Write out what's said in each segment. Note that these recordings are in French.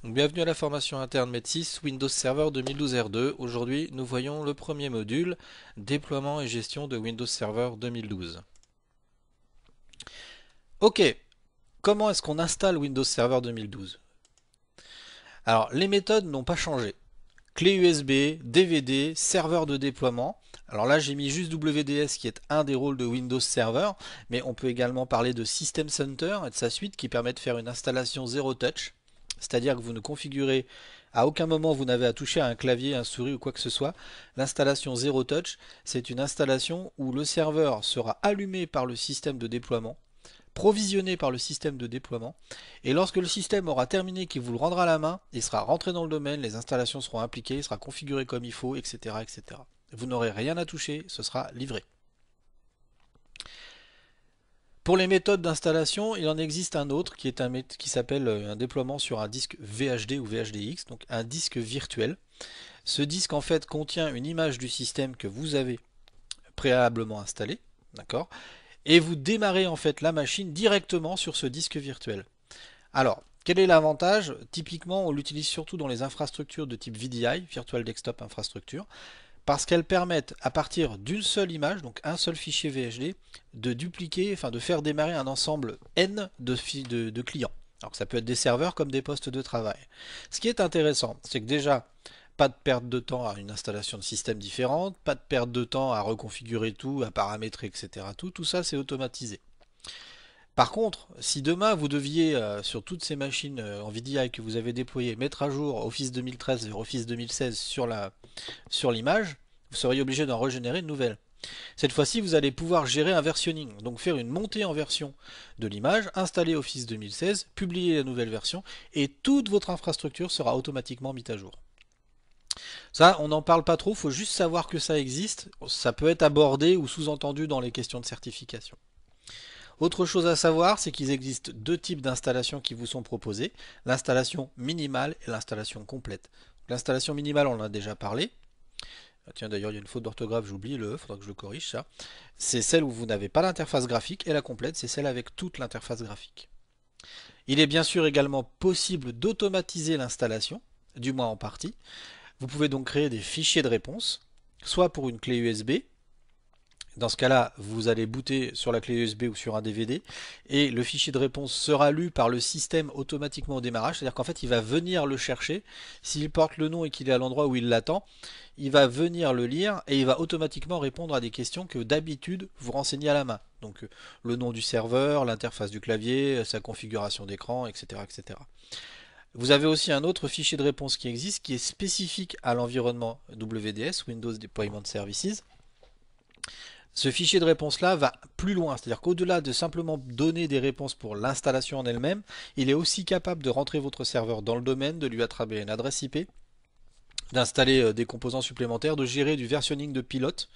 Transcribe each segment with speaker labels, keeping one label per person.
Speaker 1: Bienvenue à la formation interne MED6 Windows Server 2012 R2. Aujourd'hui, nous voyons le premier module, déploiement et gestion de Windows Server 2012. Ok, comment est-ce qu'on installe Windows Server 2012? Alors, les méthodes n'ont pas changé. Clé USB, DVD, serveur de déploiement. Alors là, j'ai mis juste WDS qui est un des rôles de Windows Server, mais on peut également parler de System Center et de sa suite qui permet de faire une installation zéro touch. C'est-à-dire que vous ne configurez à aucun moment vous n'avez à toucher à un clavier, un souris ou quoi que ce soit. L'installation zéro touch, c'est une installation où le serveur sera allumé par le système de déploiement, provisionné par le système de déploiement, et lorsque le système aura terminé, qu'il vous le rendra à la main, il sera rentré dans le domaine, les installations seront appliquées, il sera configuré comme il faut, etc., etc. Vous n'aurez rien à toucher, ce sera livré. Pour les méthodes d'installation, il en existe un autre qui s'appelle un déploiement sur un disque VHD ou VHDX, donc un disque virtuel. Ce disque en fait contient une image du système que vous avez préalablement installé, d'accord, et vous démarrez en fait la machine directement sur ce disque virtuel. Alors, quel est l'avantage? Typiquement, on l'utilise surtout dans les infrastructures de type VDI, Virtual Desktop Infrastructure, parce qu'elles permettent à partir d'une seule image, donc un seul fichier VHD, de dupliquer, enfin de faire démarrer un ensemble N de clients. Alors ça peut être des serveurs comme des postes de travail. Ce qui est intéressant, c'est que déjà, pas de perte de temps à une installation de système différente, pas de perte de temps à reconfigurer tout, à paramétrer, etc. Tout ça c'est automatisé. Par contre, si demain vous deviez, sur toutes ces machines en VDI que vous avez déployées, mettre à jour Office 2013 vers Office 2016 sur l'image, vous seriez obligé d'en régénérer une nouvelle. Cette fois-ci, vous allez pouvoir gérer un versionning, donc faire une montée en version de l'image, installer Office 2016, publier la nouvelle version, et toute votre infrastructure sera automatiquement mise à jour. Ça, on n'en parle pas trop, il faut juste savoir que ça existe. Ça peut être abordé ou sous-entendu dans les questions de certification. Autre chose à savoir, c'est qu'il existe deux types d'installations qui vous sont proposées, l'installation minimale et l'installation complète. L'installation minimale, on en a déjà parlé. Ah, tiens, d'ailleurs, il y a une faute d'orthographe, j'oublie le E, faudra que je le corrige ça. C'est celle où vous n'avez pas d'interface graphique, et la complète, c'est celle avec toute l'interface graphique. Il est bien sûr également possible d'automatiser l'installation, du moins en partie. Vous pouvez donc créer des fichiers de réponse, soit pour une clé USB. Dans ce cas-là, vous allez booter sur la clé USB ou sur un DVD et le fichier de réponse sera lu par le système automatiquement au démarrage. C'est-à-dire qu'en fait, il va venir le chercher. S'il porte le nom et qu'il est à l'endroit où il l'attend, il va venir le lire et il va automatiquement répondre à des questions que d'habitude vous renseignez à la main. Donc le nom du serveur, l'interface du clavier, sa configuration d'écran, etc., etc. Vous avez aussi un autre fichier de réponse qui existe qui est spécifique à l'environnement WDS, Windows Deployment Services. Ce fichier de réponse-là va plus loin, c'est-à-dire qu'au-delà de simplement donner des réponses pour l'installation en elle-même, il est aussi capable de rentrer votre serveur dans le domaine, de lui attraper une adresse IP, d'installer des composants supplémentaires, de gérer du versionning de pilote,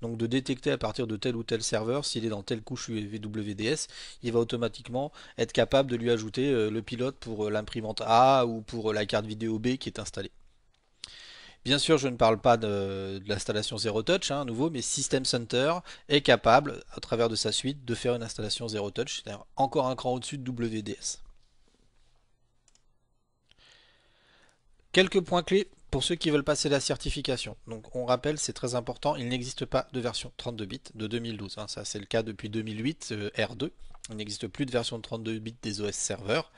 Speaker 1: donc de détecter à partir de tel ou tel serveur s'il est dans telle couche WDS, il va automatiquement être capable de lui ajouter le pilote pour l'imprimante A ou pour la carte vidéo B qui est installée. Bien sûr, je ne parle pas de l'installation Zero Touch, à nouveau, mais System Center est capable, à travers de sa suite, de faire une installation Zero Touch, c'est-à-dire encore un cran au-dessus de WDS. Quelques points clés pour ceux qui veulent passer la certification. Donc on rappelle, c'est très important, il n'existe pas de version 32 bits de 2012. Ça c'est le cas depuis 2008, R2. Il n'existe plus de version de 32 bits des OS serveurs.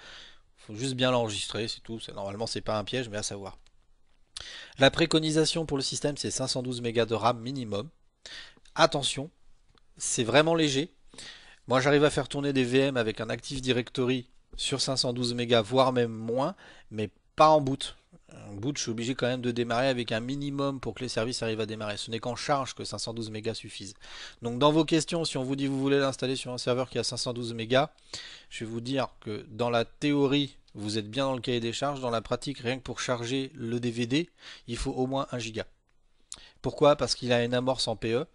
Speaker 1: Il faut juste bien l'enregistrer, c'est tout. Normalement c'est pas un piège, mais à savoir. La préconisation pour le système, c'est 512 Mb de RAM minimum. Attention, c'est vraiment léger. Moi, j'arrive à faire tourner des VM avec un Active Directory sur 512 Mb, voire même moins, mais pas en boot. En boot, je suis obligé quand même de démarrer avec un minimum pour que les services arrivent à démarrer. Ce n'est qu'en charge que 512 Mb suffisent. Donc, dans vos questions, si on vous dit que vous voulez l'installer sur un serveur qui a 512 Mb, je vais vous dire que dans la théorie, vous êtes bien dans le cahier des charges. Dans la pratique, rien que pour charger le DVD, il faut au moins 1 Go. Pourquoi? Parce qu'il a une amorce en PE.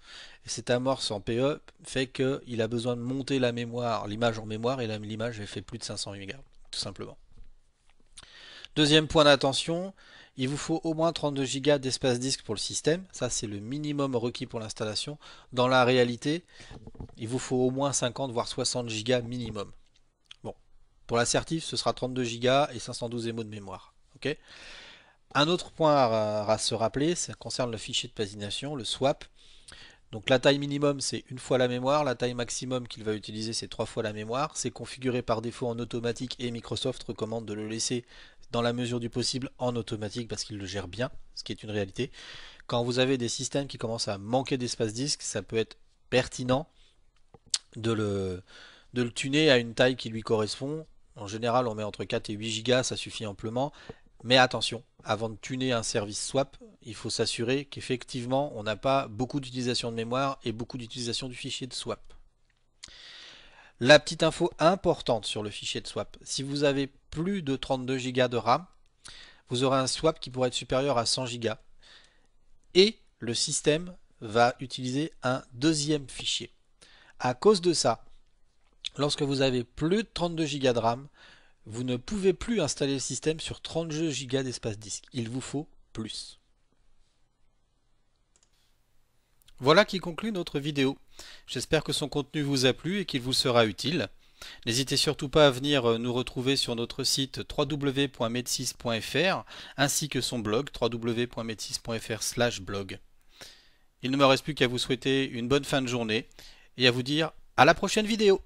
Speaker 1: Et cette amorce en PE fait qu'il a besoin de monter la mémoire, l'image en mémoire, et l'image elle fait plus de 500 Go, tout simplement. Deuxième point d'attention, il vous faut au moins 32 Go d'espace disque pour le système. Ça, c'est le minimum requis pour l'installation. Dans la réalité, il vous faut au moins 50 voire 60 Go minimum. Bon, pour l'assertif, ce sera 32 Go et 512 MO de mémoire. Ok. Un autre point à se rappeler, ça concerne le fichier de pagination, le swap. Donc la taille minimum c'est une fois la mémoire, la taille maximum qu'il va utiliser c'est 3 fois la mémoire. C'est configuré par défaut en automatique et Microsoft recommande de le laisser dans la mesure du possible en automatique parce qu'il le gère bien, ce qui est une réalité. Quand vous avez des systèmes qui commencent à manquer d'espace disque, ça peut être pertinent de le tuner à une taille qui lui correspond. En général on met entre 4 et 8 Go, ça suffit amplement. Mais attention, avant de tuner un service swap, il faut s'assurer qu'effectivement on n'a pas beaucoup d'utilisation de mémoire et beaucoup d'utilisation du fichier de swap. La petite info importante sur le fichier de swap, si vous avez plus de 32 Go de RAM, vous aurez un swap qui pourrait être supérieur à 100 Go et le système va utiliser un deuxième fichier. À cause de ça, lorsque vous avez plus de 32 Go de RAM, vous ne pouvez plus installer le système sur 32 Go d'espace disque. Il vous faut plus. Voilà qui conclut notre vidéo. J'espère que son contenu vous a plu et qu'il vous sera utile. N'hésitez surtout pas à venir nous retrouver sur notre site www.medsys.fr ainsi que son blog www.medsys.fr/blog. Il ne me reste plus qu'à vous souhaiter une bonne fin de journée et à vous dire à la prochaine vidéo.